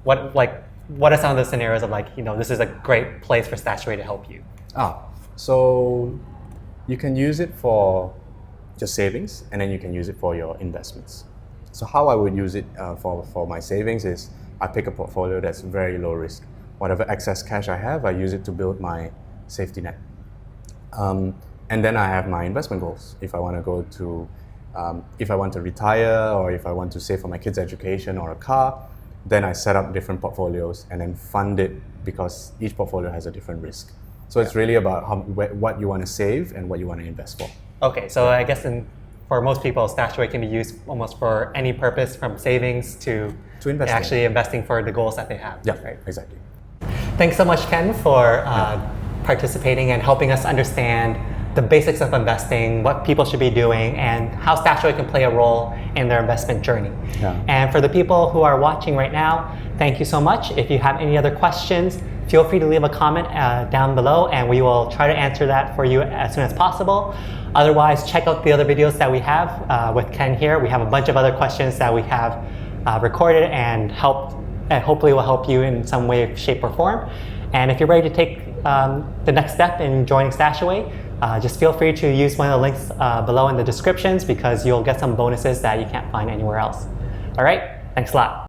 what are some of the scenarios of this is a great place for StashAway to help you? So you can use it for just savings, and then you can use it for your investments. So how I would use it for my savings is I pick a portfolio that's very low risk. Whatever excess cash I have, I use it to build my safety net. And then I have my investment goals. If I want to retire, or if I want to save for my kids' education or a car, then I set up different portfolios and then fund it, because each portfolio has a different risk. So it's really about what you want to save and what you want to invest for. Okay, so I guess for most people, StashAway can be used almost for any purpose, from savings to investing. Actually investing for the goals that they have. Yeah, right? Exactly. Thanks so much, Ken, for participating and helping us understand the basics of investing, what people should be doing, and how StashAway can play a role in their investment journey. Yeah. And for the people who are watching right now, thank you so much. If you have any other questions, feel free to leave a comment down below, and we will try to answer that for you as soon as possible. Otherwise, check out the other videos that we have with Ken here. We have a bunch of other questions that we have recorded and hopefully will help you in some way, shape, or form. And if you're ready to take the next step in joining StashAway, just feel free to use one of the links below in the descriptions, because you'll get some bonuses that you can't find anywhere else. All right, thanks a lot.